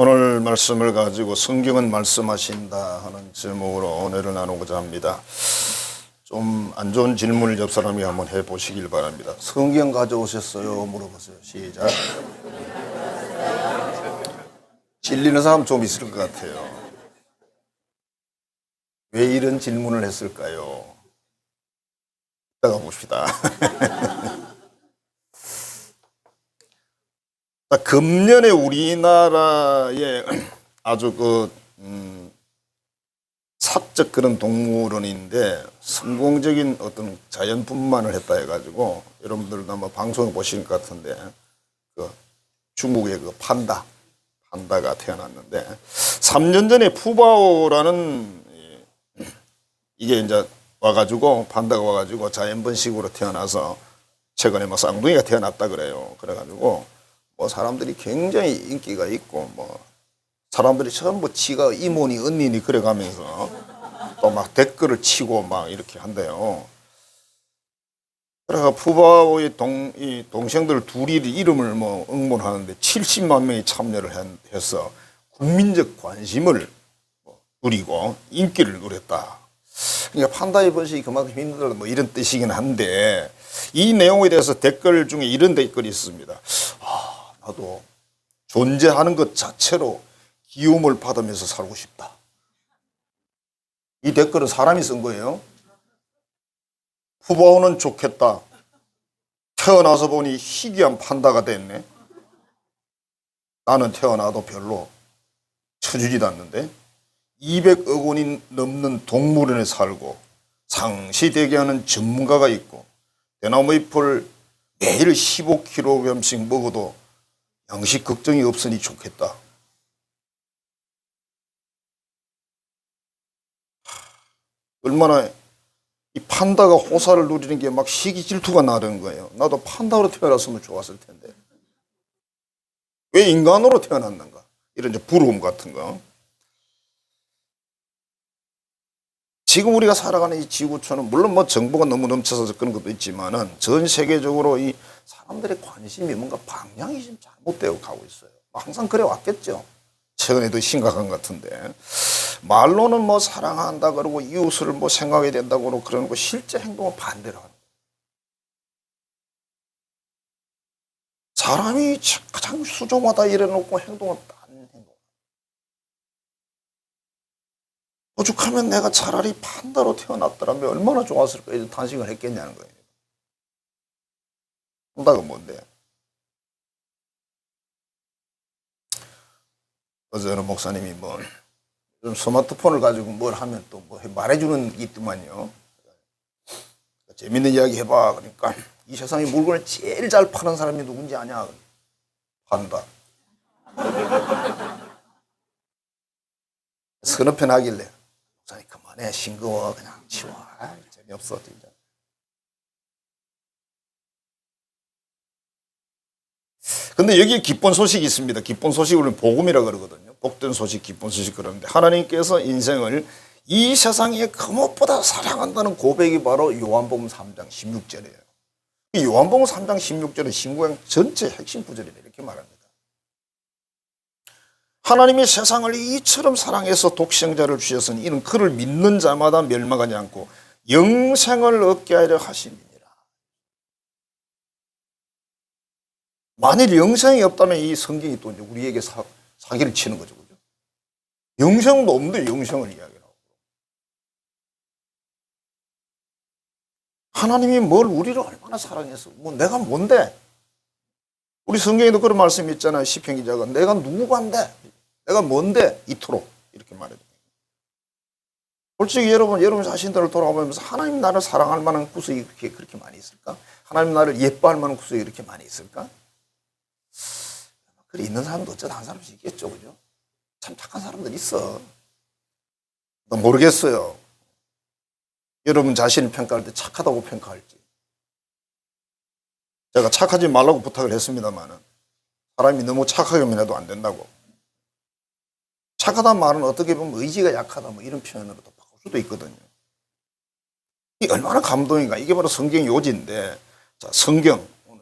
오늘 말씀을 가지고 성경은 말씀하신다 하는 제목으로 은혜를 나누고자 합니다. 좀 안 좋은 질문을 옆 사람이 한번 해보시길 바랍니다. 성경 가져오셨어요? 물어보세요. 시작. 찔리는 사람 좀 있을 것 같아요. 왜 이런 질문을 했을까요? 이따가 봅시다. 금년에 우리나라에 아주 사적 그런 동물원인데 성공적인 어떤 자연 분만을 했다 해가지고 여러분들도 아마 방송을 보실 것 같은데 중국의 판다가 태어났는데 3년 전에 푸바오라는 이게 이제 와가지고 판다가 와가지고 자연 번식으로 태어나서 최근에 뭐 쌍둥이가 태어났다 그래요. 그래가지고 뭐 사람들이 굉장히 인기가 있고 뭐 사람들이 전부 지가 이모니 언니니 그래가면서 또 막 댓글을 치고 막 이렇게 한대요. 그래가 푸바오의 동생들 둘이 이름을 뭐 응모하는데 70만 명이 참여를 해서 국민적 관심을 누리고 인기를 누렸다. 그러니까 판다의 번식이 그만큼 힘들다 뭐 이런 뜻이긴 한데 이 내용에 대해서 댓글 중에 이런 댓글이 있습니다. 나도 존재하는 것 자체로 기움을 받으면서 살고 싶다. 이 댓글은 사람이 쓴 거예요. 푸바오는 좋겠다. 태어나서 보니 희귀한 판다가 됐네. 나는 태어나도 별로 처지지도 않는데 200억 원이 넘는 동물원에 살고 상시대기하는 전문가가 있고 대나무 잎을 매일 15kg씩 먹어도 양식 걱정이 없으니 좋겠다. 얼마나 이 판다가 호사를 누리는 게 막 시기 질투가 나는 거예요. 나도 판다로 태어났으면 좋았을 텐데. 왜 인간으로 태어났는가? 이런 이제 부러움 같은 거. 지금 우리가 살아가는 이 지구촌은 물론 뭐 정보가 너무 넘쳐서 그런 것도 있지만은 전 세계적으로 이 사람들의 관심이 뭔가 방향이 좀 잘못되어 가고 있어요. 항상 그래 왔겠죠. 최근에 더 심각한 것 같은데 말로는 뭐 사랑한다 그러고 이웃을 뭐 생각해야 된다고 그러고 실제 행동은 반대로 하는 거예요. 사람이 가장 수종하다 이래놓고 행동은 다른 행동. 오죽하면 내가 차라리 판다로 태어났더라면 얼마나 좋았을까 이런 탄식을 했겠냐는 거예요. 판다가 뭔데? 어제 어느 목사님이 뭐 스마트폰을 가지고 뭘 하면 또 뭐 말해주는 게 있더만요. 재밌는 이야기 해봐. 그러니까 이 세상에 물건을 제일 잘 파는 사람이 누군지 아냐? 판다. 서너 편 하길래 목사님 그만해 싱거워 그냥 치워. 재미없어 진짜. 근데 여기에 기쁜 소식이 있습니다. 기쁜 소식을 복음이라 그러거든요. 복된 소식, 기쁜 소식 그러는데 하나님께서 인생을 이 세상에 그 무엇보다 사랑한다는 고백이 바로 요한복음 3장 16절이에요. 이 요한복음 3장 16절은 신구약 전체 핵심 구절이다 이렇게 말합니다. 하나님이 세상을 이처럼 사랑해서 독생자를 주셨으니 이는 그를 믿는 자마다 멸망하지 않고 영생을 얻게 하려 하심이니라. 만일 영생이 없다면 이 성경이 또 이제 우리에게 사기를 치는 거죠. 그죠? 영생도 없는데 영생을 이야기하고. 하나님이 뭘 우리를 얼마나 사랑해서, 뭐 내가 뭔데? 우리 성경에도 그런 말씀이 있잖아요. 시편 기자가 내가 누구간데? 내가 뭔데? 이토록 이렇게 말해요. 솔직히 여러분 자신들을 돌아보면서 하나님 나를 사랑할 만한 구석이 그렇게 많이 있을까? 하나님 나를 예뻐할 만한 구석이 이렇게 많이 있을까? 그래 있는 사람도 어쩌다 한 사람씩 있겠죠. 그죠? 참 착한 사람들 있어. 모르겠어요. 여러분 자신을 평가할 때 착하다고 평가할지. 제가 착하지 말라고 부탁을 했습니다만은 사람이 너무 착하게 해도 안 된다고. 착하다는 말은 어떻게 보면 의지가 약하다 뭐 이런 표현으로도 바꿀 수도 있거든요. 이게 얼마나 감동인가. 이게 바로 성경 요지인데 자,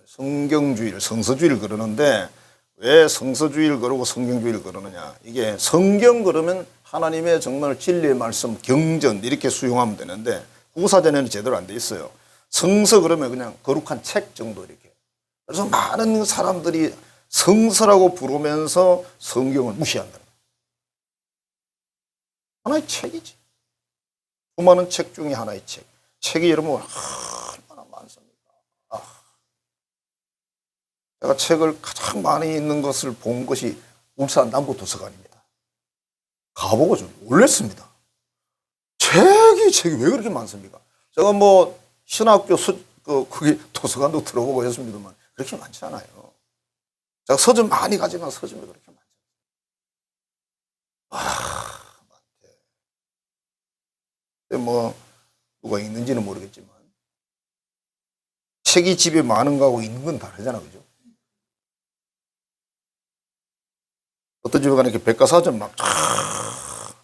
성경주의를 성서주의를 그러는데 왜 성서주의를 그러고 성경주의를 그러느냐. 이게 성경 그러면 하나님의 정말 진리의 말씀, 경전 이렇게 수용하면 되는데 구사전에는 제대로 안 돼 있어요. 성서 그러면 그냥 거룩한 책 정도 이렇게. 그래서 많은 사람들이 성서라고 부르면서 성경을 무시한다. 하나의 책이지. 수많은 책 중에 하나의 책. 책이 여러분 얼마나 많습니까? 제가 책을 가장 많이 읽는 것을 본 것이 울산 남부도서관입니다. 가보고 좀 놀랐습니다. 책이 왜 그렇게 많습니까? 제가 뭐 신학교 거기 도서관도 들어보고 했습니다만 그렇게 많지 않아요. 제가 서점 많이 가지만 서점이 그렇게 많지 않아요. 많대. 뭐 누가 읽는지는 모르겠지만 책이 집에 많은 거하고 있는 건 다르잖아, 그죠? 어떤 집에 가면 이렇게 백과사전 막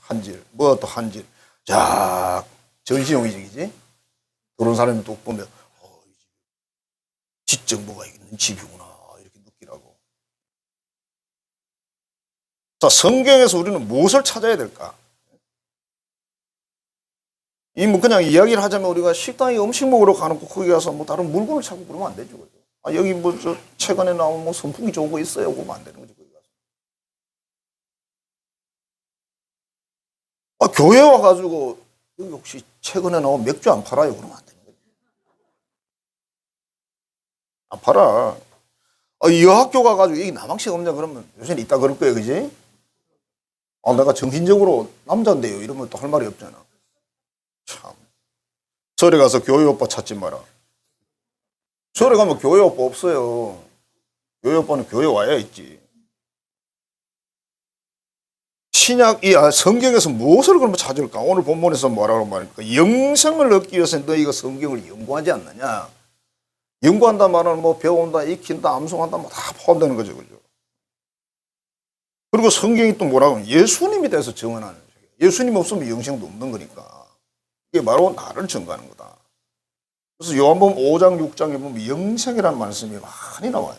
한 질, 뭐 또 한 질, 쫙 전시용이지. 그런 사람이 또 보면 지정보가 있는 집이구나 이렇게 느끼라고. 자, 성경에서 우리는 무엇을 찾아야 될까? 이 뭐 그냥 이야기를 하자면 우리가 식당에 음식 먹으러 가는 거 거기 가서 뭐 다른 물건을 찾고 그러면 안 되죠, 그죠? 아, 여기 뭐 저 최근에 나온 뭐 선풍기 좋은 거 있어요, 그러면 안 되는 거죠, 거기 가서. 아, 교회 와가지고 여기 혹시 최근에 나온 맥주 안 팔아요? 그러면 안 되는 거죠. 안 팔아. 아, 이 여학교 가가지고 여기 남학식 없냐 그러면 요새는 있다 그럴 거예요, 그지? 아, 내가 정신적으로 남자인데요 이러면 또 할 말이 없잖아. 참. 절에 가서 교회 오빠 찾지 마라. 절에 가면 교회 오빠 없어요. 교회 오빠는 교회 와야 있지. 성경에서 무엇을 그러면 찾을까? 오늘 본문에서 뭐라고 말합니까? 영생을 얻기 위해서 너희가 성경을 연구하지 않느냐? 연구한다 말은 뭐 배운다, 익힌다, 암송한다 뭐 다 포함되는 거죠, 그죠? 그리고 성경이 또 뭐라고 하면 예수님에 대해서 증언하는 거죠. 예수님 없으면 영생도 없는 거니까. 이게 바로 나를 증거하는 거다. 그래서 요한복음 5장, 6장에 보면 영생이라는 말씀이 많이 나와요.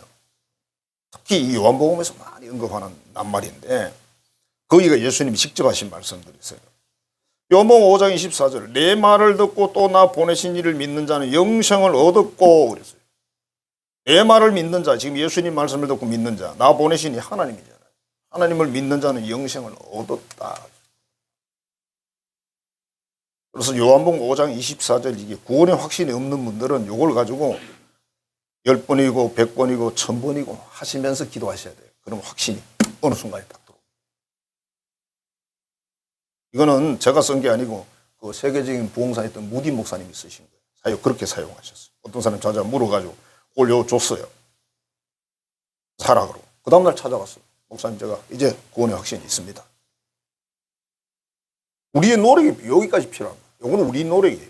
특히 이 요한복음에서 많이 언급하는 낱말인데 거기가 예수님이 직접 하신 말씀들이 있어요. 요한복음 5장 24절 내 말을 듣고 또 나 보내신 이를 믿는 자는 영생을 얻었고 그랬어요. 내 말을 믿는 자, 지금 예수님 말씀을 듣고 믿는 자, 나 보내신 이 하나님이잖아요. 하나님을 믿는 자는 영생을 얻었다. 그래서 요한복음 5장 24절 이게 구원의 확신이 없는 분들은 이걸 가지고 10번이고 100번이고 1000번이고 하시면서 기도하셔야 돼요. 그럼 확신이 어느 순간에 딱 들어옵니다. 이거는 제가 쓴 게 아니고 그 세계적인 부흥사였던 무디 목사님이 쓰신 거예요. 그렇게 사용하셨어요. 어떤 사람이 찾아 물어가지고 그걸 요 줬어요. 사락으로. 그 다음날 찾아갔어요. 목사님 제가 이제 구원의 확신이 있습니다. 우리의 노력이 여기까지 필요합니다. 이거는 우리 노력이에요.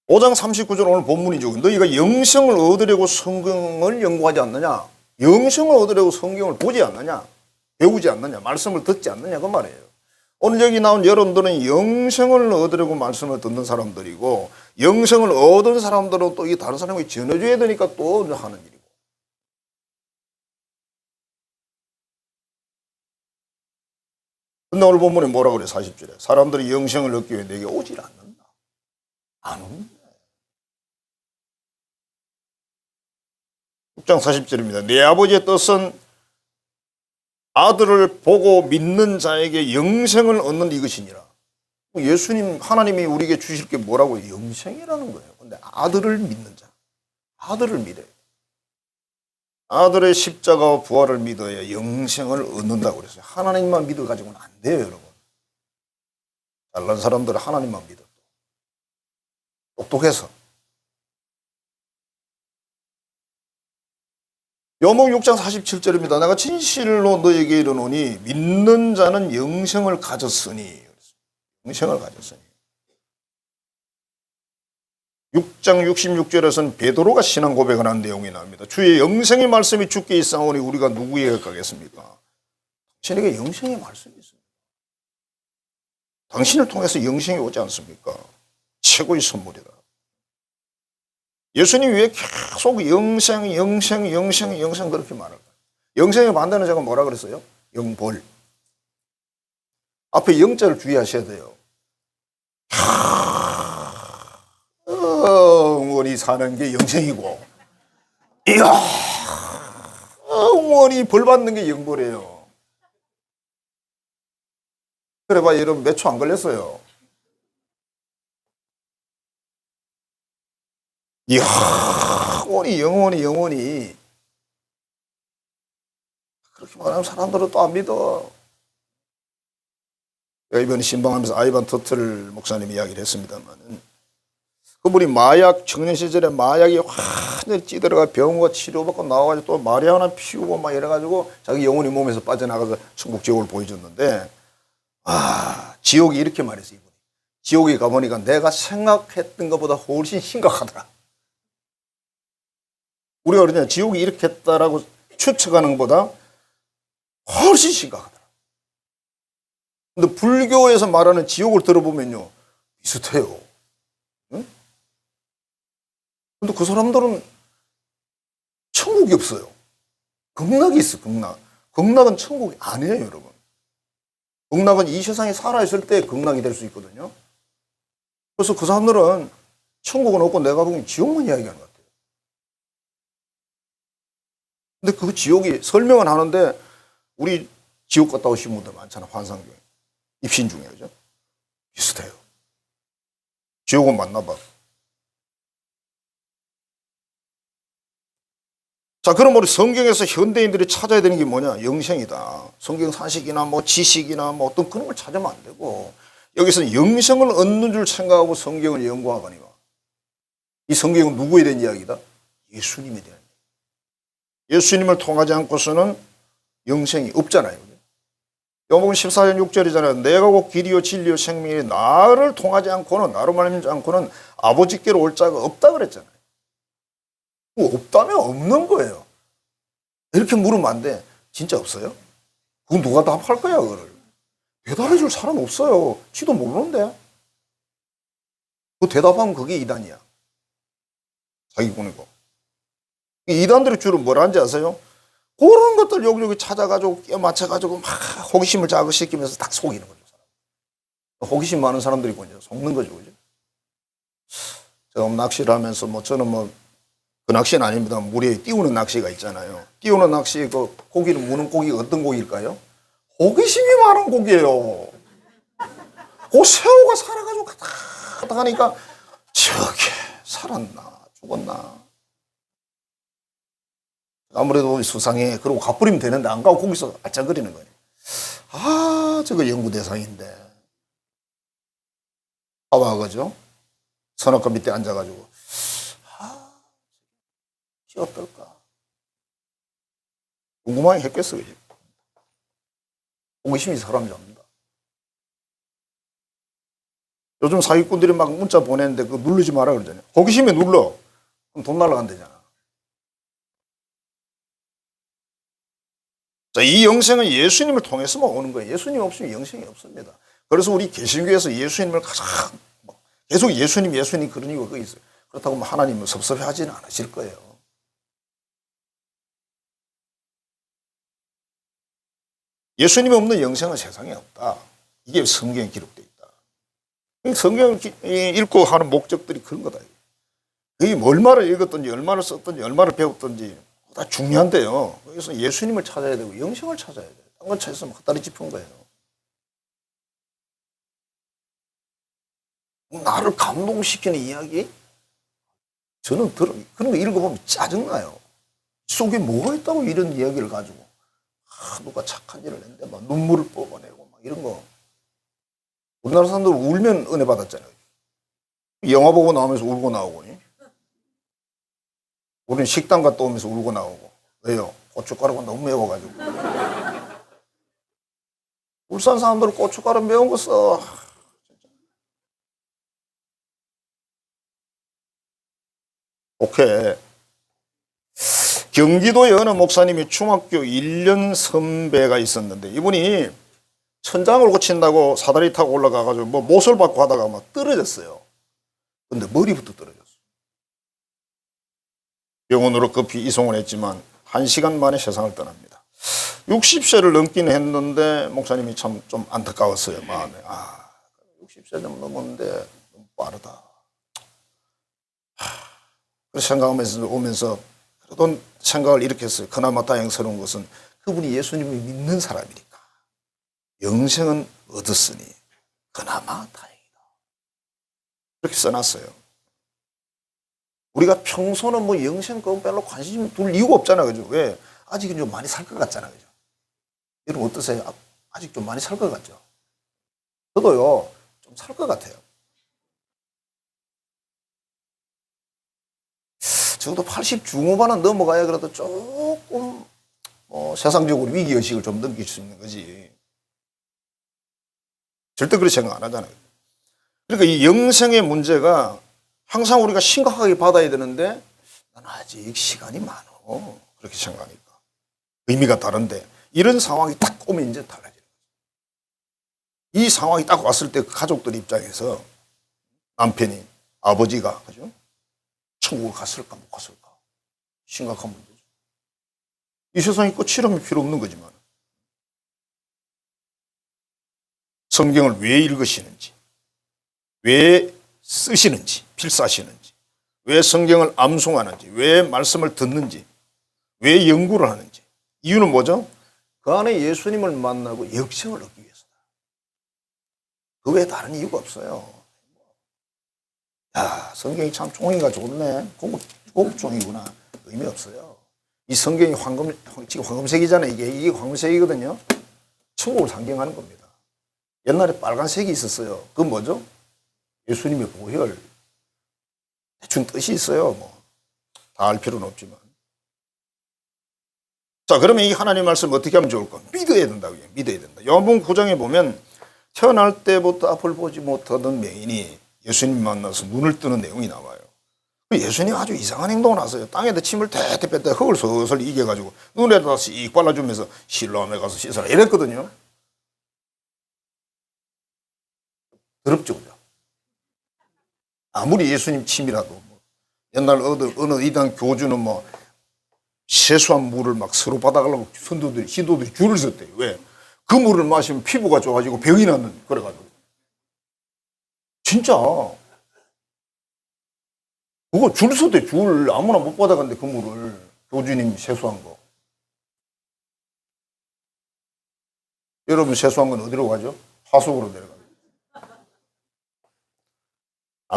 5장 39절 오늘 본문이죠. 너희가 영생을 얻으려고 성경을 연구하지 않느냐? 영생을 얻으려고 성경을 보지 않느냐? 배우지 않느냐? 말씀을 듣지 않느냐? 그 말이에요. 오늘 여기 나온 여러분들은 영생을 얻으려고 말씀을 듣는 사람들이고 영생을 얻은 사람들은 또 이 다른 사람에게 전해줘야 되니까 또 하는 일이고. 근데 오늘 본문에 뭐라고 그래? 40절에 사람들이 영생을 얻기 위해 내게 오질 않는다. 안 온다. 6장 40절입니다. 내 아버지의 뜻은 아들을 보고 믿는 자에게 영생을 얻는 이것이니라. 예수님 하나님이 우리에게 주실 게 뭐라고 해요? 영생이라는 거예요. 근데 아들을 믿는 자, 아들을 믿어요. 아들의 십자가와 부활을 믿어야 영생을 얻는다고 그랬어요. 하나님만 믿어가지고는 안 돼요, 여러분. 잘난 사람들은 하나님만 믿어. 똑똑해서. 요한복음 6장 47절입니다. 내가 진실로 너에게 이르노니 믿는 자는 영생을 가졌으니. 영생을 가졌으니. 6장 66절에서는 베드로가 신앙 고백을 한 내용이 나옵니다. 주의 영생의 말씀이 주께 있사오니 우리가 누구에게 가겠습니까? 당신에게 영생의 말씀이 있습니다. 당신을 통해서 영생이 오지 않습니까? 최고의 선물이다. 예수님이 왜 계속 영생, 영생, 영생, 영생 그렇게 말할까요? 영생의 반대는 제가 뭐라 그랬어요? 영벌. 앞에 영자를 주의하셔야 돼요. 영원히 사는 게 영생이고, 이야, 영원히 벌 받는 게 영벌이에요. 그래 봐, 여러분 몇 초 안 걸렸어요. 이야, 영원히. 그렇게 말하면 사람들은 또 안 믿어. 이번에 신방하면서 아이반 터틀 목사님 이야기를 했습니다만, 그분이 마약, 청년 시절에 마약이 완전히 찌들어가 병원과 치료받고 나와가지고 또 마리아나 피우고 막 이래가지고 자기 영혼이 몸에서 빠져나가서 천국 지옥을 보여줬는데, 지옥이 이렇게 말했어요. 이분이. 지옥에 가보니까 내가 생각했던 것보다 훨씬 심각하더라. 우리가 그러냐, 지옥이 이렇게 했다라고 추측하는 것보다 훨씬 심각하더라. 근데 불교에서 말하는 지옥을 들어보면요, 비슷해요. 응? 근데 그 사람들은 천국이 없어요. 극락이 있어, 극락. 극락은 천국이 아니에요, 여러분. 극락은 이 세상에 살아있을 때 극락이 될 수 있거든요. 그래서 그 사람들은 천국은 없고 내가 보기엔 지옥만 이야기하는 것 같아요. 근데 그 지옥이 설명은 하는데, 우리 지옥 갔다 오신 분들 많잖아, 환상 중에. 입신 중에, 그죠? 비슷해요. 지옥은 맞나 봐. 자, 그럼 우리 성경에서 현대인들이 찾아야 되는 게 뭐냐? 영생이다. 성경 사식이나 뭐 지식이나 뭐 어떤 그런 걸 찾으면 안 되고, 여기서는 영생을 얻는 줄 생각하고 성경을 연구하거니와. 이 성경은 누구에 대한 이야기다? 예수님에 대한 이야기. 예수님을 통하지 않고서는 영생이 없잖아요. 요한복음 14장 6절이잖아요. 내가 곧 길이요 진리요 생명이 나를 통하지 않고는, 나로 말미암지 않고는 아버지께로 올 자가 없다 그랬잖아요. 없다면 없는 거예요. 이렇게 물으면 안 돼. 진짜 없어요? 그건 누가 답할 거야, 그거를. 대답해 줄 사람 없어요. 지도 모르는데. 그 대답하면 그게 이단이야. 사기꾼이고. 이단들이 주로 뭘 하는지 아세요? 그런 것들 여기저기 찾아가지고 껴맞춰가지고 막 호기심을 자극시키면서 딱 속이는 거죠. 호기심 많은 사람들이 이제 속는 거죠. 그죠? 제가 낚시를 하면서 저는 그 낚시는 아닙니다. 물에 띄우는 낚시가 있잖아요. 띄우는 낚시 그 고기를 무는 고기가 어떤 고기일까요? 호기심이 많은 고기예요. 그 새우가 살아가지고 가다 가니까 저게 살았나 죽었나. 아무래도 수상해. 그러고 가버리면 되는데 안 가고 거기서 알짱거리는 거예요. 저거 연구 대상인데. 그죠? 선악과 밑에 앉아가지고 어떨까? 궁금하게 했겠어, 그지? 호기심이 사람 잡는다. 요즘 사기꾼들이 막 문자 보내는데 그거 누르지 마라 그러잖아요. 호기심에 눌러. 그럼 돈 날라간다잖아. 자, 이 영생은 예수님을 통해서만 오는 거예요. 예수님 없으면 영생이 없습니다. 그래서 우리 개신교에서 예수님을 가장 계속 예수님 그런 이유가 거기 있어요. 그렇다고 하나님은 섭섭해하지는 않으실 거예요. 예수님 없는 영생은 세상에 없다. 이게 성경에 기록되어 있다. 성경을 읽고 하는 목적들이 그런 거다. 이게 얼마를 읽었든지 얼마를 썼든지 얼마를 배웠든지 다 중요한데요. 그래서 예수님을 찾아야 되고 영생을 찾아야 돼요. 딴 건 찾았으면 헛다리 짚은 거예요. 나를 감동시키는 이야기? 저는 그런 거 읽어보면 짜증나요. 속에 뭐가 있다고 이런 이야기를 가지고. 누가 착한 일을 했는데 막 눈물을 뽑아내고 막 이런 거. 우리나라 사람들 울면 은혜 받았잖아요. 영화 보고 나오면서 울고 나오고. 우리는 식당 갔다 오면서 울고 나오고. 왜요? 고춧가루가 너무 매워가지고. 울산 사람들은 고춧가루 매운 거 써. 오케이. 경기도에 어느 목사님이 중학교 1년 선배가 있었는데 이분이 천장을 고친다고 사다리 타고 올라가가지고 못을 받고 하다가 막 떨어졌어요. 근데 머리부터 떨어졌어요. 병원으로 급히 이송을 했지만 1시간 만에 세상을 떠납니다. 60세를 넘긴 했는데 목사님이 참 좀 안타까웠어요. 마음에. 60세 좀 넘었는데 너무 빠르다. 그래서 생각하면서 오면서 그래도 생각을 이렇게 했어요. 그나마 다행스러운 것은 그분이 예수님을 믿는 사람이니까 영생은 얻었으니 그나마 다행이다. 그렇게 써놨어요. 우리가 평소는 뭐 영생 그거 별로 관심 둘 이유가 없잖아요. 그죠? 왜? 아직은 좀 많이 살 것 같잖아요. 그죠? 여러분 어떠세요? 아직 좀 많이 살 것 같죠? 저도요, 좀 살 것 같아요. 적어도 80 중후반은 넘어가야 그래도 조금 세상적으로 위기의식을 좀 넘길 수 있는 거지. 절대 그렇게 생각 안 하잖아요. 그러니까 이 영생의 문제가 항상 우리가 심각하게 받아야 되는데 난 아직 시간이 많어. 그렇게 생각하니까. 의미가 다른데 이런 상황이 딱 오면 이제 달라지는 거죠. 이 상황이 딱 왔을 때 그 가족들 입장에서 남편이, 아버지가, 그죠? 천국을 갔을까 못 갔을까? 심각한 문제죠. 이 세상에 끝이라면 필요 없는 거지만 성경을 왜 읽으시는지, 왜 쓰시는지, 필사하시는지, 왜 성경을 암송하는지, 왜 말씀을 듣는지, 왜 연구를 하는지. 이유는 뭐죠? 그 안에 예수님을 만나고 영생을 얻기 위해서다. 그 외에 다른 이유가 없어요. 야, 성경이 참 종이가 좋네. 고급 종이구나. 의미 없어요. 이 성경이 지금 황금색이잖아요. 이게 황금색이거든요. 천국을 상징하는 겁니다. 옛날에 빨간색이 있었어요. 그건 뭐죠? 예수님의 보혈. 대충 뜻이 있어요. 다 알 필요는 없지만. 자, 그러면 이 하나님 말씀 어떻게 하면 좋을까? 믿어야 된다고요. 믿어야 된다. 요한복음 9장에 보면 태어날 때부터 앞을 보지 못하던 맹인이 예수님 만나서 눈을 뜨는 내용이 나와요. 예수님 아주 이상한 행동을 하세요. 땅에다 침을 대대 뺐다 흙을 슬슬 이겨가지고 눈에다 씩 발라주면서 실로암에 가서 씻어라 이랬거든요. 더럽죠, 그죠? 아무리 예수님 침이라도 옛날 어느 이단 교주는 세수한 물을 막 서로 받아가려고 신도들이 줄을 섰대요. 왜? 그 물을 마시면 피부가 좋아지고 병이 낫는, 그래가지고. 진짜. 그거 줄 섰대, 줄. 아무나 못 받아간대, 그 물을. 교주님이 세수한 거. 여러분 세수한 건 어디로 가죠? 하수구로 내려가요.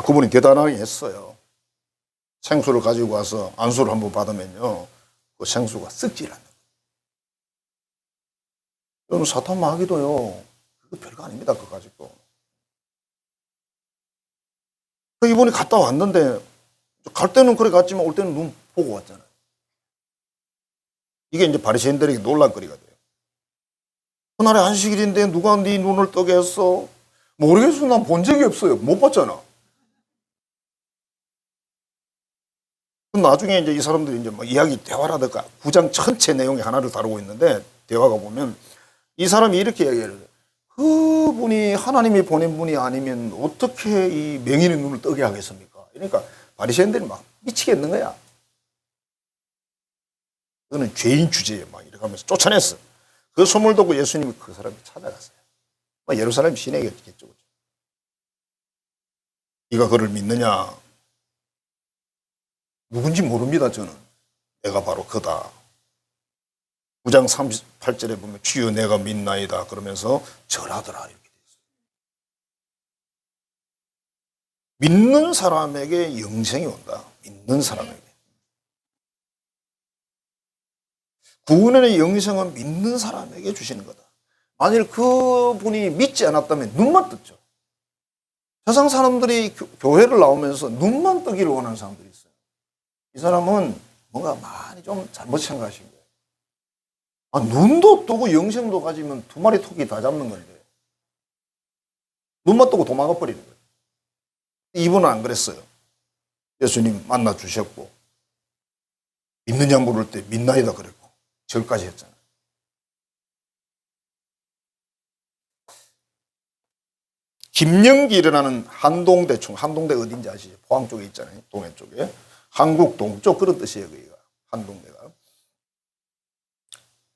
그분이 대단하게 했어요. 생수를 가지고 와서 안수를 한번 받으면요, 그 생수가 썩질 않는 거예요. 여러분 사탄 마귀도요, 그거 별거 아닙니다. 그거 가지고. 이분이 갔다 왔는데 갈 때는 그래 갔지만 올 때는 눈 보고 왔잖아요. 이게 이제 바리새인들에게 논란거리가 돼요. 그날에 안식일인데 누가 네 눈을 뜨게 했어? 모르겠어. 난 본 적이 없어요. 못 봤잖아. 나중에 이제 이 사람들이 이제 이야기 대화를 하다가 9장 전체 내용의 하나를 다루고 있는데 대화가 보면 이 사람이 이렇게 이야기를 해요. 그분이 하나님이 보낸 분이 아니면 어떻게 이 맹인의 눈을 뜨게 하겠습니까? 그러니까 바리새인들이 막 미치겠는 거야. 그거는 죄인 주제에 막 이렇게 하면서 쫓아냈어. 그 소문을 듣고 예수님이 그 사람이 찾아갔어요. 예루살렘 시내겠죠. 네가 그를 믿느냐? 누군지 모릅니다, 저는. 내가 바로 그다. 9장 38절에 보면 주여 내가 믿나이다 그러면서 절하더라 이렇게 돼 있어요. 믿는 사람에게 영생이 온다. 믿는 사람에게. 구원의 영생은 믿는 사람에게 주시는 거다. 만일 그분이 믿지 않았다면 눈만 떴죠. 세상 사람들이 교회를 나오면서 눈만 뜨기를 원하는 사람들이 있어요. 이 사람은 뭔가 많이 좀 잘못 생각하신 거예요. 눈도 뜨고 영생도 가지면 두 마리 토끼 다 잡는 건데 눈만 뜨고 도망가 버리는 거예요. 이분은 안 그랬어요. 예수님 만나 주셨고 믿느냐 물을 때 믿나이다 그랬고 절까지 했잖아요. 김영길이라는 한동대 어딘지 아시죠? 포항 쪽에 있잖아요. 동해 쪽에. 한국 동쪽 그런 뜻이에요. 그가 한동네가.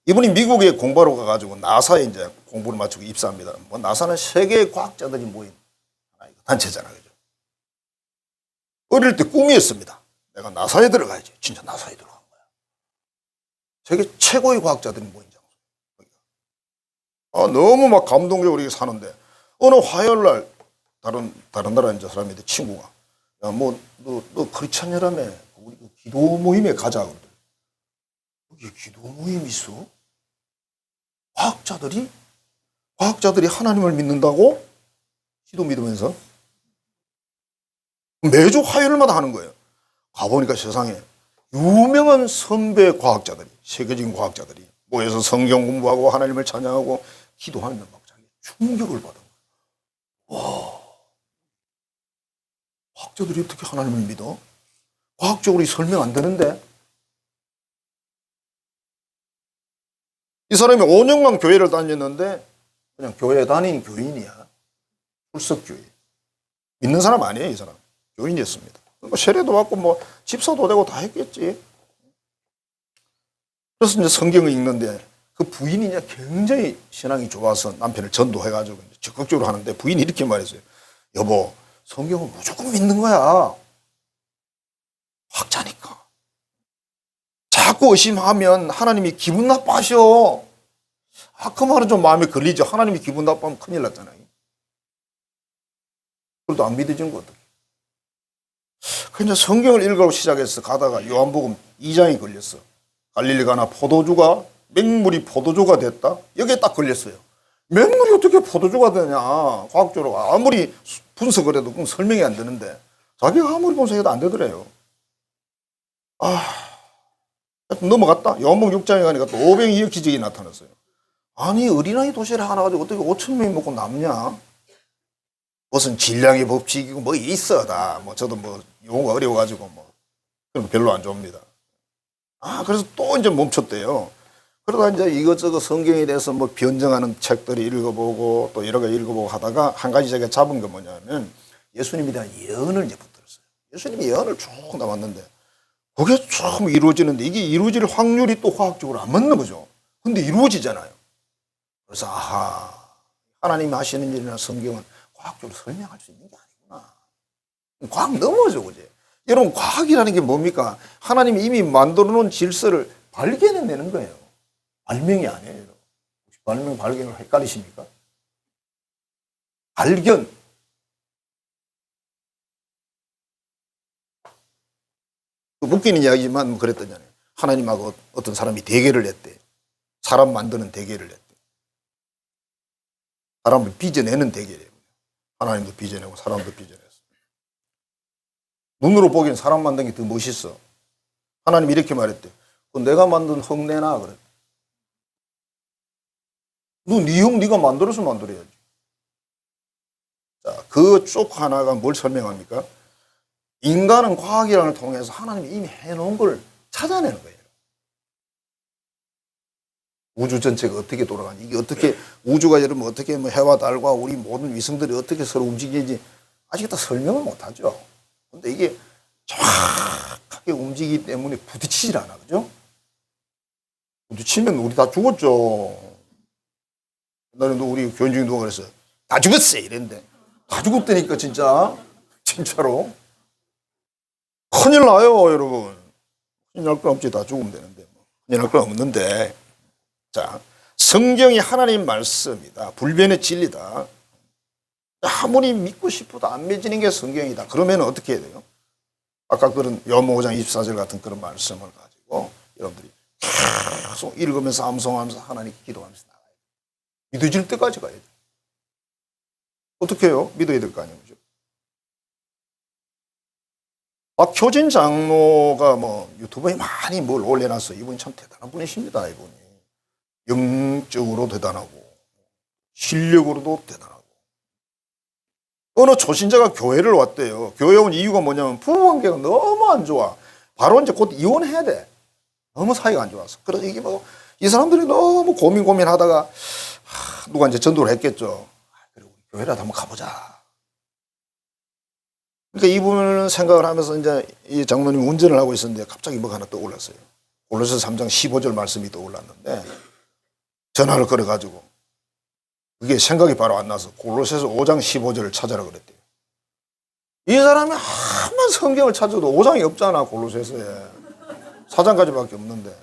이분이 미국에 공부하러 가가지고 나사에 이제 공부를 마치고 입사합니다. 뭐 나사는 세계의 과학자들이 모인 단체잖아요. 그죠? 어릴 때 꿈이었습니다. 내가 나사에 들어가야지. 진짜 나사에 들어간 거야. 세계 최고의 과학자들이 모인 장소. 너무 막 감동적으로 이렇게 사는데 어느 화요일 날 다른 나라 이제 사람인데 친구가 야, 뭐 너 크리스찬이라며 우리 그 기도 모임에 가자 그러더니 여기 기도 모임이 있어? 과학자들이 하나님을 믿는다고? 기도 믿으면서 매주 화요일마다 하는 거예요. 가보니까 세상에 유명한 선배 과학자들이 세계적인 과학자들이 모여서 성경 공부하고 하나님을 찬양하고 기도하는 막 자기 충격을 받은 거예요. 와, 과학자들이 어떻게 하나님을 믿어? 과학적으로 설명 안 되는데? 이 사람이 5년간 교회를 다녔는데 그냥 교회 다닌 교인이야. 출석교회. 믿는 사람 아니에요, 이 사람. 교인이었습니다. 뭐 세례도 받고 뭐 집사도 되고 다 했겠지. 그래서 이제 성경을 읽는데 그 부인이 이제 굉장히 신앙이 좋아서 남편을 전도해가지고 적극적으로 하는데 부인이 이렇게 말했어요. 여보, 성경은 무조건 믿는 거야. 학자니까. 자꾸 의심하면 하나님이 기분 나빠하셔. 그 말은 좀 마음에 걸리죠. 하나님이 기분 나빠하면 큰일 났잖아요. 그래도 안 믿어지는 거 어떡해. 그냥 성경을 읽으러 시작해서 가다가 요한복음 2장이 걸렸어. 갈릴리 가나 포도주가 맹물이 포도주가 됐다. 여기에 딱 걸렸어요. 맹물이 어떻게 포도주가 되냐. 과학적으로 아무리 분석을 해도 그건 설명이 안 되는데 자기가 아무리 분석해도 안 되더래요. 넘어갔다. 요한복음 6장에 가니까 또 502억 기적이 나타났어요. 아니 어린아이 도시를 하나 가지고 어떻게 5천 명이 먹고 남냐. 무슨 질량의 법칙이고 뭐 있어 다. 뭐 저도 뭐 용어가 어려워가지고 뭐 그럼 별로 안 좋습니다. 그래서 또 이제 멈췄대요. 그러다 이제 이것저것 성경에 대해서 뭐 변증하는 책들을 읽어보고 또 여러 가지 읽어보고 하다가 한 가지 제가 잡은 게 뭐냐면 예수님에 대한 예언을 이제 붙들었어요. 예수님이 예언을 쭉 나왔는데 그게 쭉 이루어지는데 이게 이루어질 확률이 또 과학적으로 안 맞는 거죠. 근데 이루어지잖아요. 그래서 하나님이 하시는 일이나 성경은 과학적으로 설명할 수 있는 게 아니구나. 과학 넘어져, 그지? 여러분, 과학이라는 게 뭡니까? 하나님이 이미 만들어 놓은 질서를 발견해내는 거예요. 발명이 아니에요. 혹시 발견을 헷갈리십니까? 발견. 웃기는 이야기지만 그랬더니 하나님하고 어떤 사람이 대결을 했대. 사람 만드는 대결을 했대. 사람을 빚어내는 대결이에요. 하나님도 빚어내고 사람도 빚어냈어. 눈으로 보기엔 사람 만든 게 더 멋있어. 하나님이 이렇게 말했대. 내가 만든 흙내나 그래. 네 형 네가 만들어서 만들어야지. 자, 그 쪽 하나가 뭘 설명합니까? 인간은 과학이라는 걸 통해서 하나님이 이미 해놓은 걸 찾아내는 거예요. 우주 전체가 어떻게 돌아가는지, 이게 어떻게, 우주가 여러분 어떻게 뭐 해와 달과 우리 모든 위성들이 어떻게 서로 움직이는지 아직 다 설명을 못 하죠. 근데 이게 정확하게 움직이기 때문에 부딪히질 않아, 그죠? 부딪히면 우리 다 죽었죠. 옛날에도 우리 교인 중에 누가 그랬어요. 다 죽었어! 이랬는데. 다 죽었다니까, 진짜로. 큰일 나요, 여러분. 큰일 날 건 없지, 다 죽으면 되는데. 큰일 날 건 없는데. 자, 성경이 하나님 말씀이다. 불변의 진리다. 아무리 믿고 싶어도 안 믿어지는 게 성경이다. 그러면 어떻게 해야 돼요? 아까 그런 요한복음 5장 24절 같은 그런 말씀을 가지고 여러분들이 계속 읽으면서 암송하면서 하나님께 기도하면서 나가야 돼요. 믿어질 때까지 가야 돼요. 어떻게 해요? 믿어야 될 거 아니에요. 그죠? 박효진 장로가 뭐 유튜브에 많이 뭘 올려놨어요. 이분이 참 대단한 분이십니다. 이분이. 영적으로 대단하고 실력으로도 대단하고 어느 초신자가 교회를 왔대요. 교회 온 이유가 뭐냐면 부부관계가 너무 안 좋아. 바로 이제 곧 이혼해야 돼. 너무 사이가 안 좋아서. 그래서 이게 뭐 이 사람들이 너무 고민하다가 누가 이제 전도를 했겠죠. 그리고 교회라도 한번 가보자. 그러니까 이 부분을 생각을 하면서 이제 이 장로님이 운전을 하고 있었는데 갑자기 뭐가 하나 떠올랐어요. 골로새서 3장 15절 말씀이 떠올랐는데 전화를 걸어가지고 그게 생각이 바로 안 나서 골로새서 5장 15절을 찾아라 그랬대요. 이 사람이 한번 성경을 찾아도 5장이 없잖아. 골로새서에 4장까지밖에 없는데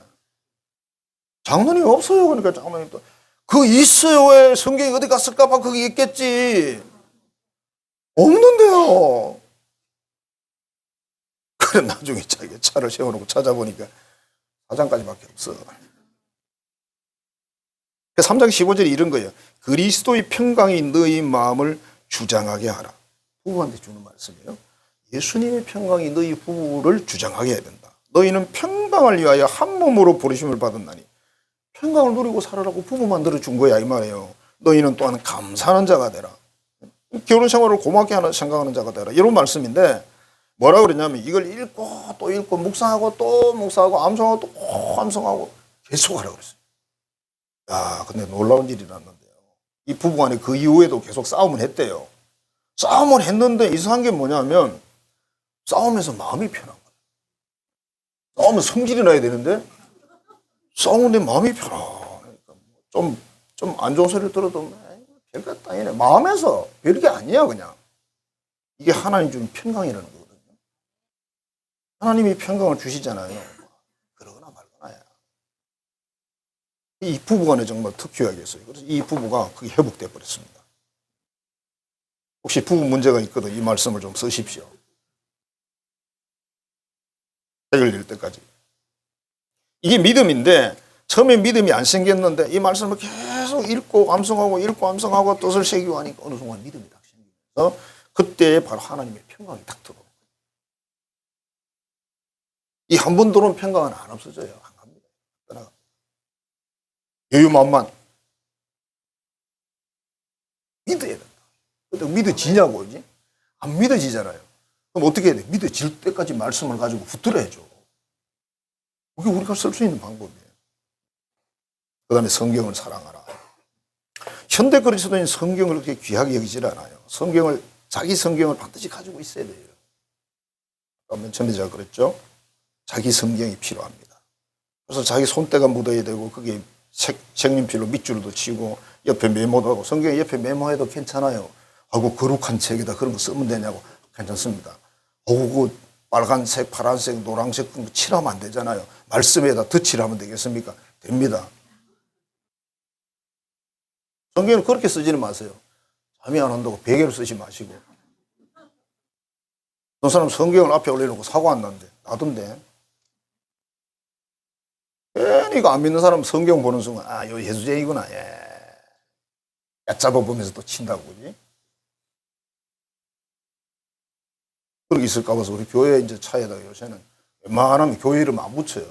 장로님이 없어요. 그러니까 장로님 또 그 있어요. 왜 성경이 어디 갔을까 봐 거기 있겠지. 없는데요. 그래 나중에 자기가 차를 세워놓고 찾아보니까 4장까지밖에 없어. 3장 15절이 이런 거예요. 그리스도의 평강이 너희 마음을 주장하게 하라. 부부한테 주는 말씀이에요. 예수님의 평강이 너희 부부를 주장하게 해야 된다. 너희는 평강을 위하여 한 몸으로 부르심을 받았나니 평강을 누리고 살아라고 부부 만들어 준 거야 이 말이에요. 너희는 또한 감사하는 자가 되라. 결혼 생활을 고맙게 하는 생각하는 자가 되라. 이런 말씀인데 뭐라 그러냐면 이걸 읽고 또 읽고 묵상하고 또 묵상하고 암송하고 또 꼭 암송하고 계속 하라고 그랬어요. 야, 근데 놀라운 일이 났는데요. 이 부부간에 그 이후에도 계속 싸움을 했대요. 싸움을 했는데 이상한 게 뭐냐면 싸움에서 마음이 편한 거예요. 싸우면 성질이 나야 되는데 싸우는데 마음이 편하. 좀 안 좋은 소리를 들어도 별것 아니네. 마음에서 별게 아니야 그냥. 이게 하나님 주는 평강이라는 거거든요. 하나님이 평강을 주시잖아요. 그러거나 말거나야. 이 부부간에 정말 특효약이었어요. 그래서 이 부부가 그게 회복돼 버렸습니다. 혹시 부부 문제가 있거든 이 말씀을 좀 쓰십시오. 해결될 때까지. 이게 믿음인데 처음에 믿음이 안 생겼는데 이 말씀을 계속 읽고 암송하고 뜻을 새기고 하니까 어느 순간 믿음이 딱 생기면서 그때 바로 하나님의 평강이 딱 들어오는 거예요. 이 한 번 들어온 평강은 안 없어져요. 안 갑니다. 떠나가. 여유만만 믿어야 된다. 근데 믿어지냐고 이제 안 믿어지잖아요. 그럼 어떻게 해야 돼? 믿어질 때까지 말씀을 가지고 붙들어야죠. 그게 우리가 쓸 수 있는 방법이에요. 그 다음에 성경을 사랑하라. 현대 그리스도인 성경을 그렇게 귀하게 여기질 않아요. 자기 성경을 반드시 가지고 있어야 돼요. 맨 처음에 제가 그랬죠. 자기 성경이 필요합니다. 그래서 자기 손때가 묻어야 되고 그게 색연필로 밑줄도 치고 옆에 메모도 하고 성경 옆에 메모해도 괜찮아요. 하고 거룩한 책에다 그런 거 쓰면 되냐고. 괜찮습니다. 그 빨간색, 파란색, 노란색 그런 거 칠하면 안 되잖아요. 말씀에다 덧칠하면 되겠습니까? 됩니다. 성경을 그렇게 쓰지는 마세요. 잠이 안 온다고 베개를 쓰지 마시고. 어떤 사람 성경을 앞에 올려놓고 사고 안 났는데 놔둔대. 괜히 안 믿는 사람 성경 보는 순간 요 예수쟁이구나. 얕잡아 보면서 또 친다고 그지? 그런 게 있을까 봐서 우리 교회 이제 차에다가 요새는 웬만하면 교회 이름 안 붙여요.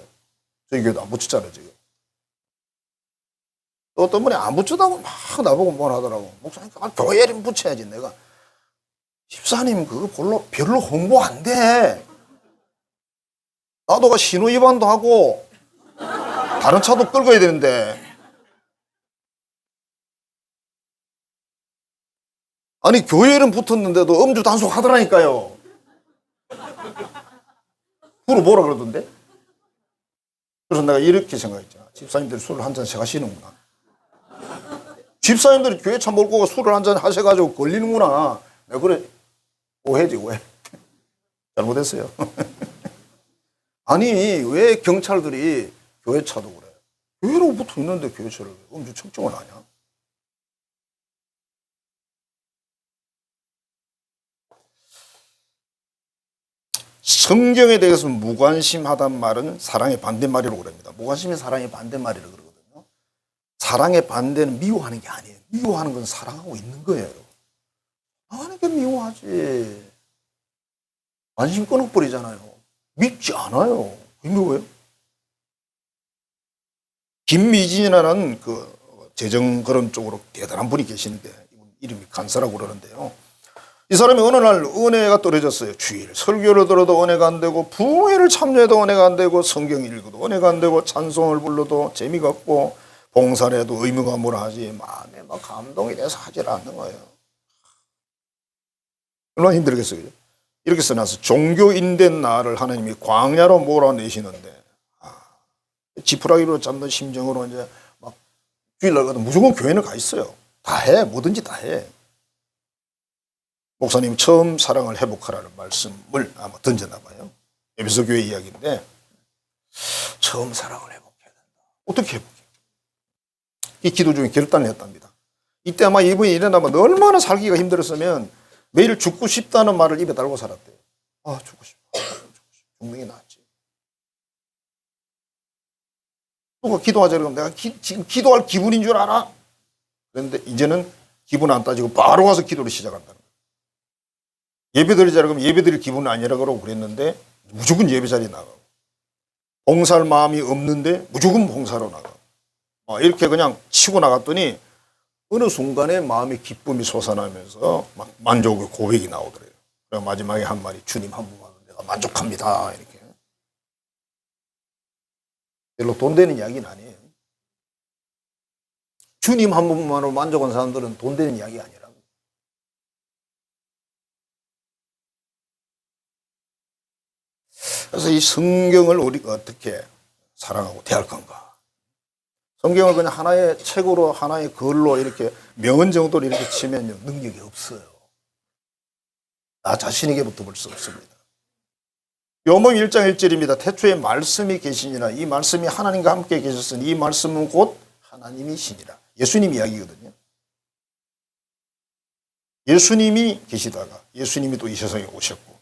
저희 교회도 안 붙였잖아요 지금. 또 어떤 분이 안 붙였다고 막 나보고 뭘 하더라고. 목사님 교회 이름 붙여야지. 내가 집사님 그거 별로 홍보 안 돼. 나도가 신호 위반도 하고 다른 차도 끌고 해야 되는데 아니 교회 이름 붙었는데도 음주 단속 하더라니까요. 그걸 뭐라 그러던데? 그래서 내가 이렇게 생각했잖아. 집사님들이 술을 한 잔씩 하시는구나. 집사님들이 교회 차 몰고 가 술을 한 잔 하셔가지고 걸리는구나. 내가 그래 오해지 오해. 잘못했어요. 아니 왜 경찰들이 교회 차도 그래. 교회로 붙어 있는데 교회 차를 음주 측정을 하냐. 성경에 대해서 무관심하단 말은 사랑의 반대말이라고 그럽니다. 무관심이 사랑의 반대말이라고 그러거든요. 사랑의 반대는 미워하는 게 아니에요. 미워하는 건 사랑하고 있는 거예요. 사랑하는 게 미워하지. 관심 끊어버리잖아요. 믿지 않아요. 왜 미워요? 김미진이라는 그 재정 그런 쪽으로 대단한 분이 계시는데 이름이 간사라고 그러는데요. 이 사람이 어느 날 은혜가 떨어졌어요. 주일 설교를 들어도 은혜가 안 되고 부흥회를 참여해도 은혜가 안 되고 성경 읽어도 은혜가 안 되고 찬송을 불러도 재미가 없고 봉사를 해도 의무가 뭐라 하지 마음에 막 감동이 돼서 하질 않는 거예요. 얼마나 힘들겠어요. 이렇게 써놨어. 종교인된 나를 하나님이 광야로 몰아내시는데, 지푸라기로 잡는 심정으로 이제 막 주일날 가도 무조건 교회는 가 있어요. 다 해. 뭐든지 다 해. 목사님 처음 사랑을 회복하라는 말씀을 아마 던졌나 봐요. 에베소 교회 이야기인데, 처음 사랑을 회복해야 된다. 어떻게 회복해? 이 기도 중에 결단을 했답니다. 이때 아마 이분이 일어나면 얼마나 살기가 힘들었으면 매일 죽고 싶다는 말을 입에 달고 살았대요. 죽고 싶어. 죽는 게 낫지. 누가 기도하자 그러면 내가 지금 기도할 기분인 줄 알아? 그런데 이제는 기분 안 따지고 바로 가서 기도를 시작한다는 거예요. 예배 드리자 그러면 예배 드릴 기분은 아니라 그러고 그랬는데 무조건 예배 자리에 나가고, 봉사할 마음이 없는데 무조건 봉사로 나가고, 이렇게 그냥 치고 나갔더니 어느 순간에 마음의 기쁨이 솟아나면서 막 만족의 고백이 나오더래요. 그래서 마지막에 한 말이, 주님 한 분만 내가 만족합니다. 이렇게. 별로 돈 되는 이야기는 아니에요. 주님 한 분만으로 만족한 사람들은 돈 되는 이야기 아니라고. 그래서 이 성경을 우리가 어떻게 사랑하고 대할 건가? 성경을 그냥 하나의 책으로, 하나의 글로 이렇게 명언 정도로 이렇게 치면요, 능력이 없어요. 나 자신에게부터 볼 수 없습니다. 요한복음 1장 1절입니다. 태초에 말씀이 계시니라. 이 말씀이 하나님과 함께 계셨으니 이 말씀은 곧 하나님이시니라. 예수님 이야기거든요. 예수님이 계시다가 예수님이 또 이 세상에 오셨고,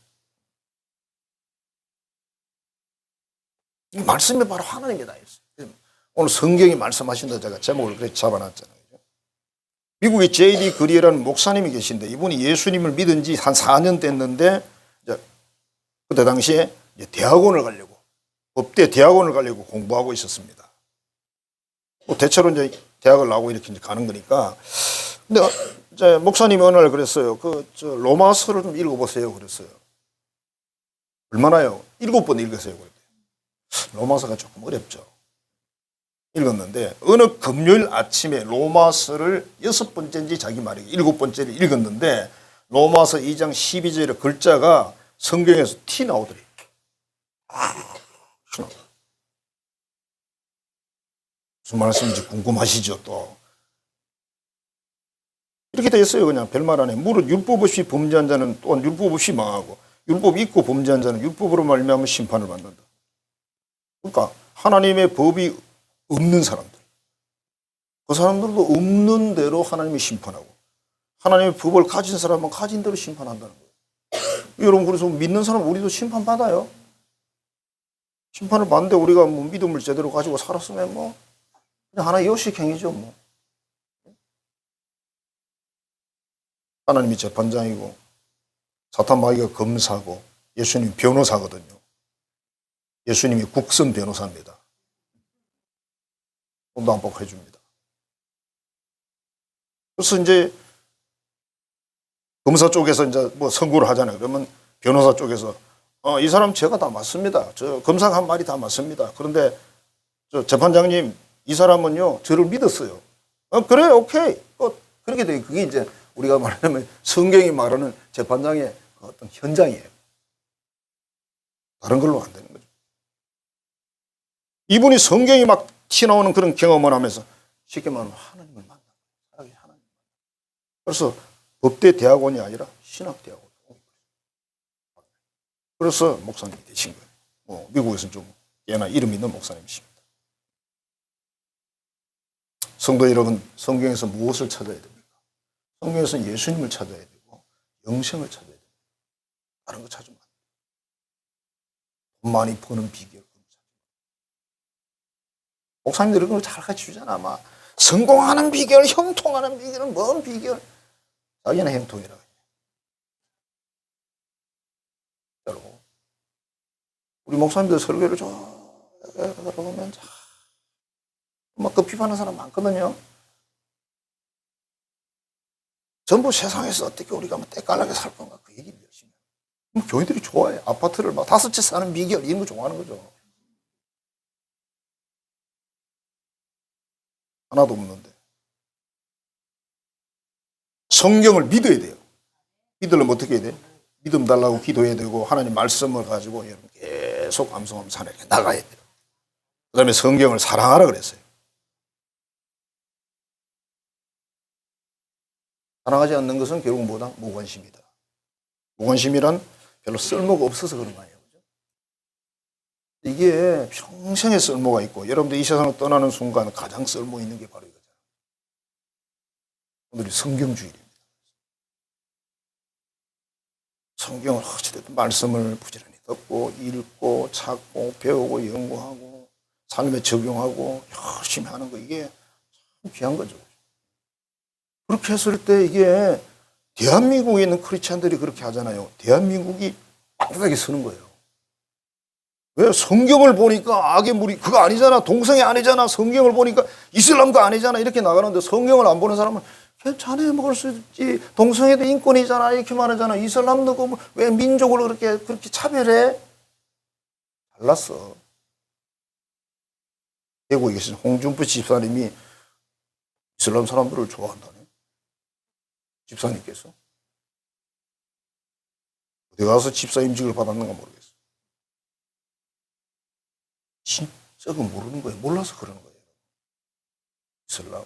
이 말씀이 바로 하나님이다. 오늘 성경이 말씀하신다 제가 제목을 그렇게 잡아놨잖아요. 미국에 J.D. 그리어라는 목사님이 계신데, 이분이 예수님을 믿은 지 한 4년 됐는데, 그때 당시에 대학원을 가려고, 법대 대학원을 가려고 공부하고 있었습니다. 대체로 이제 대학을 나오고 이렇게 이제 가는 거니까. 근데 이제 목사님이 어느 날 그랬어요. 로마서를 좀 읽어보세요. 그랬어요. 얼마나요? 7번 읽으세요. 그랬대요. 로마서가 조금 어렵죠. 읽었는데 어느 금요일 아침에 로마서를 6번째인지 자기 말이 7번째를 읽었는데, 로마서 2장 12절의 글자가 성경에서 티 나오더래. 무슨 말씀인지 궁금하시죠? 또 이렇게 돼 있어요. 그냥 별말 안 해. 무릇 율법 없이 범죄한 자는 또한 율법 없이 망하고, 율법 있고 범죄한 자는 율법으로 말미암아 심판을 받는다. 그러니까 하나님의 법이 없는 사람들, 그 사람들도 없는 대로 하나님이 심판하고, 하나님의 법을 가진 사람은 가진 대로 심판한다는 거예요. 여러분, 그래서 믿는 사람 우리도 심판받아요. 심판을 받는데 우리가 뭐 믿음을 제대로 가지고 살았으면 뭐 그냥 하나의 요식행위죠. 뭐 하나님이 재판장이고 사탄 마귀가 검사고 예수님이 변호사거든요. 예수님이 국선 변호사입니다. 돈도 안 받고 해줍니다. 그래서 이제 검사 쪽에서 이제 뭐 선고를 하잖아요. 그러면 변호사 쪽에서 이 사람 죄가 다 맞습니다. 저 검사가 한 말이 다 맞습니다. 그런데 저 재판장님, 이 사람은요 저를 믿었어요. 그래, 오케이. 그렇게 돼. 그게 이제 우리가 말하면 성경이 말하는 재판장의 어떤 현장이에요. 다른 걸로 안 되는 거죠. 이분이 성경이 막 튀어나오는 그런 경험을 하면서 쉽게 말하면 하나님을 만나. 하나님. 그래서 법대 대학원이 아니라 신학대학원. 그래서 목사님이 되신 거예요. 미국에서는 좀 꽤나 이름 있는 목사님이십니다. 성도 여러분, 성경에서 무엇을 찾아야 됩니까? 성경에서는 예수님을 찾아야 되고 영생을 찾아야 됩니다. 다른 거 찾으면 안 돼요. 돈 많이 버는 비결. 목사님들이 그걸 잘 가르쳐주잖아. 막 성공하는 비결, 형통하는 비결은 뭔 비결? 자기는 형통이라고. 우리 목사님들 설교를 들어보면 막 비판하는 사람 많거든요. 전부 세상에서 어떻게 우리가 때깔나게 살 건가 그 얘기를 열심히 해요. 교인들이 좋아해. 아파트를 막 5채 사는 비결 이런 거 좋아하는 거죠. 하나도 없는데. 성경을 믿어야 돼요. 믿으려면 어떻게 해야 돼요? 믿음 달라고 기도해야 되고 하나님 말씀을 가지고 여러분 계속 암송하면서 하나님께 나가야 돼요. 그 다음에 성경을 사랑하라 그랬어요. 사랑하지 않는 것은 결국 뭐다? 무관심이다. 무관심이란 별로 쓸모가 없어서 그런 거 아니에요. 이게 평생의 쓸모가 있고 여러분들 이 세상을 떠나는 순간 가장 쓸모 있는 게 바로 이거죠. 오늘이 성경주일입니다. 성경을 어찌됐든 말씀을 부지런히 듣고 읽고 찾고 배우고 연구하고 삶에 적용하고 열심히 하는 거 이게 참 귀한 거죠. 그렇게 했을 때 이게 대한민국에 있는 크리스찬들이 그렇게 하잖아요. 대한민국이 빡빡하게 서는 거예요. 왜? 성경을 보니까 악의 무리 그거 아니잖아. 동성애 아니잖아. 성경을 보니까 이슬람도 아니잖아. 이렇게 나가는데 성경을 안 보는 사람은 괜찮아 먹을 수 있지. 동성애도 인권이잖아. 이렇게 말하잖아. 이슬람도 왜 민족을 그렇게 차별해? 잘났어. 대구에 계신 홍준표 집사님이 이슬람 사람들을 좋아한다네. 집사님께서. 어디 가서 집사 임직을 받았는가 모르겠어. 진짜 그 모르는 거예요. 몰라서 그러는 거예요. 이슬람.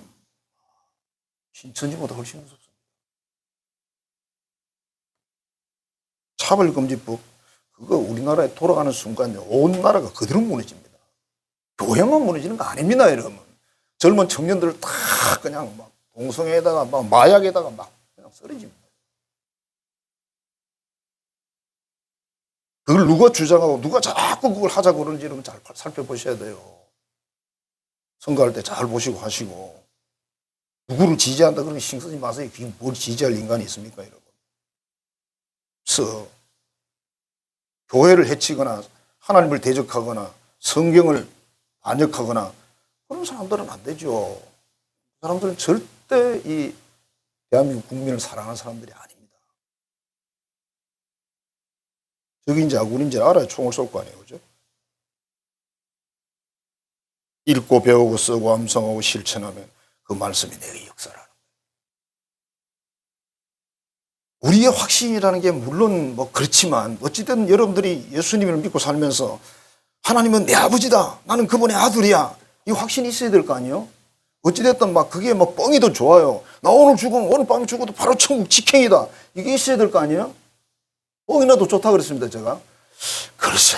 신천지보다 훨씬 무섭습니다. 차별금지법, 그거 우리나라에 돌아가는 순간 온 나라가 그대로 무너집니다. 교회만 무너지는 거 아닙니다, 여러분. 젊은 청년들 다 그냥 막 동성애에다가 막 마약에다가 막 그냥 쓰러집니다. 그걸 누가 주장하고 누가 자꾸 그걸 하자고 그러는지 여러분 잘 살펴보셔야 돼요. 선거할 때 잘 보시고 하시고. 누구를 지지한다 그러면 신경 쓰지 마세요. 그게 뭘 지지할 인간이 있습니까, 여러분? 그래서 교회를 해치거나 하나님을 대적하거나 성경을 반역하거나 그런 사람들은 안 되죠. 그 사람들은 절대 이 대한민국 국민을 사랑하는 사람들이 아닙니다. 적인지 아군인지 알아야 총을 쏠 거 아니에요, 그죠? 읽고 배우고 쓰고 암송하고 실천하면 그 말씀이 내게 역사를 하는 거예요. 우리의 확신이라는 게 물론 뭐 그렇지만 어찌든 여러분들이 예수님을 믿고 살면서 하나님은 내 아버지다. 나는 그분의 아들이야. 이 확신이 있어야 될 거 아니에요? 어찌됐든 막 그게 뭐 뻥이도 좋아요. 나 오늘 죽으면 오늘 밤에 죽어도 바로 천국 직행이다. 이게 있어야 될 거 아니에요? 뻥이나도 좋다 그랬습니다, 제가. 글쎄.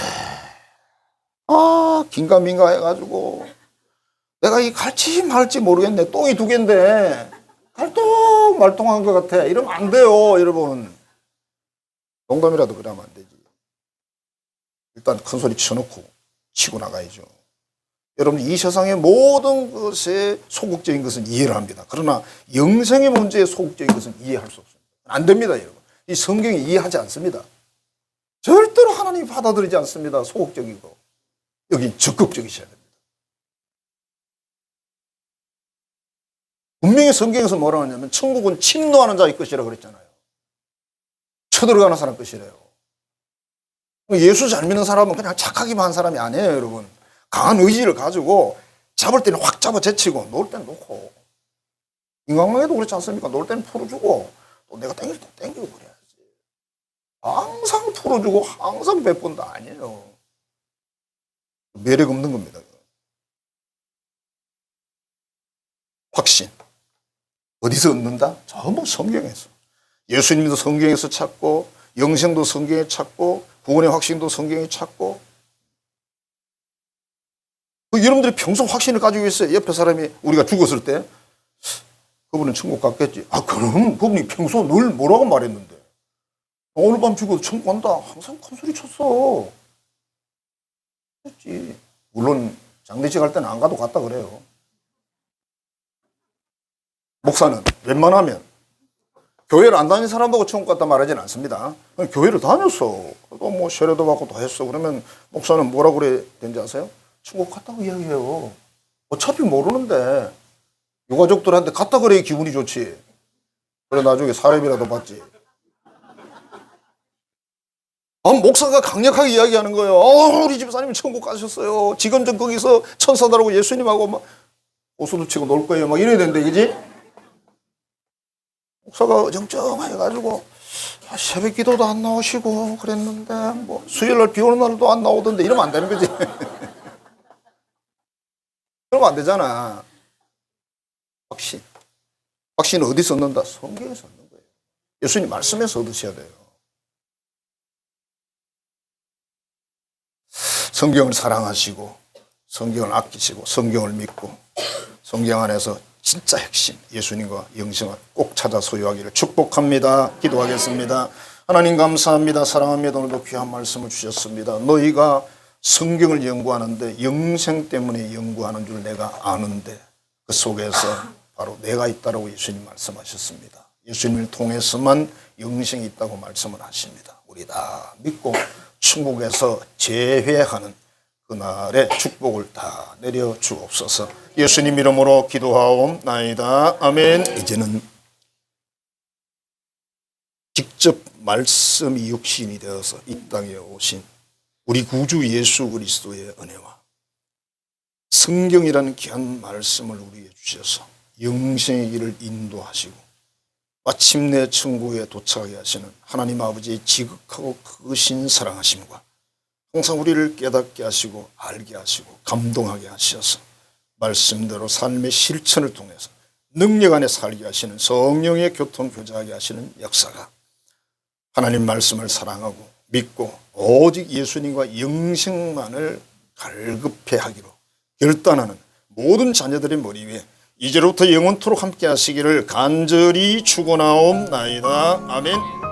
긴가민가 해가지고 내가 이 갈지 말지 모르겠네. 똥이 두 개인데 갈똥말똥한 것 같아. 이러면 안 돼요, 여러분. 농담이라도 그러면 안 되지. 일단 큰 소리 쳐놓고 치고 나가야죠. 여러분 이 세상의 모든 것에 소극적인 것은 이해를 합니다. 그러나 영생의 문제에 소극적인 것은 이해할 수 없습니다. 안 됩니다, 여러분. 이 성경이 이해하지 않습니다. 절대로 하나님이 받아들이지 않습니다. 소극적이고. 여기 적극적이셔야 됩니다. 분명히 성경에서 뭐라고 하냐면 천국은 침노하는 자의 것이라고 그랬잖아요. 쳐들어가는 사람 것이래요. 예수 잘 믿는 사람은 그냥 착하기만 한 사람이 아니에요, 여러분. 강한 의지를 가지고 잡을 때는 확 잡아 제치고 놓을 때는 놓고. 인간관계도 그렇지 않습니까? 놓을 때는 풀어주고 또 내가 땡길 때 땡기고 그래야지. 항상 풀어주고 항상 베푼다 아니에요. 매력 없는 겁니다. 확신. 어디서 얻는다? 전부 성경에서. 예수님도 성경에서 찾고 영생도 성경에 찾고 구원의 확신도 성경에 찾고. 여러분들이 평소 확신을 가지고 있어요. 옆에 사람이 우리가 죽었을 때 그분은 천국 갔겠지. 그럼 그분이 평소 늘 뭐라고 말했는데 오늘 밤 죽어도 천국 간다. 항상 큰 소리 쳤어. 했지. 물론 장례식 할 때는 안 가도 갔다 그래요. 목사는 웬만하면 교회를 안 다니는 사람하고 천국 갔다 말하지는 않습니다. 교회를 다녔어. 또 뭐 세례도 받고 다 했어. 그러면 목사는 뭐라고 그래 된지 아세요? 천국 갔다고 이야기해요. 어차피 모르는데 유가족들한테 갔다 그래야 기분이 좋지. 그래 나중에 사례비라도 받지. 목사가 강력하게 이야기하는 거예요. 우리 집사님이 천국 가셨어요. 지금 전 거기서 천사들하고 예수님하고 막 오수도 치고 놀 거예요. 막 이래야 되는데, 그지? 목사가 정정해가지고 새벽 기도도 안 나오시고 그랬는데 뭐 수요일날 비 오는 날도 안 나오던데 이러면 안 되는 거지. 그러면 안 되잖아. 확신. 확신은 어디서 얻는다? 성경에서 얻는 거예요. 예수님 말씀에서 얻으셔야 돼요. 성경을 사랑하시고 성경을 아끼시고 성경을 믿고 성경 안에서 진짜 핵심 예수님과 영생을 꼭 찾아 소유하기를 축복합니다. 기도하겠습니다. 하나님 감사합니다. 사랑합니다. 오늘도 귀한 말씀을 주셨습니다. 너희가 성경을 연구하는데 영생 때문에 연구하는 줄 내가 아는데 그 속에서 바로 내가 있다라고 예수님 말씀하셨습니다. 예수님을 통해서만 영생이 있다고 말씀을 하십니다. 우리 다 믿고 천국에서 재회하는 그날의 축복을 다 내려 주옵소서. 예수님 이름으로 기도하옵나이다. 아멘. 이제는 직접 말씀이 육신이 되어서 이 땅에 오신 우리 구주 예수 그리스도의 은혜와 성경이라는 귀한 말씀을 우리에게 주셔서 영생의 길을 인도하시고 마침내 천국에 도착하게 하시는 하나님 아버지의 지극하고 크신 사랑하심과 항상 우리를 깨닫게 하시고 알게 하시고 감동하게 하셔서 말씀대로 삶의 실천을 통해서 능력 안에 살게 하시는 성령의 교통교제하게 하시는 역사가 하나님 말씀을 사랑하고 믿고 오직 예수님과 영생만을 갈급해 하기로 결단하는 모든 자녀들의 머리 위에 이제로부터 영원토록 함께 하시기를 간절히 축원하옵나이다. 아멘.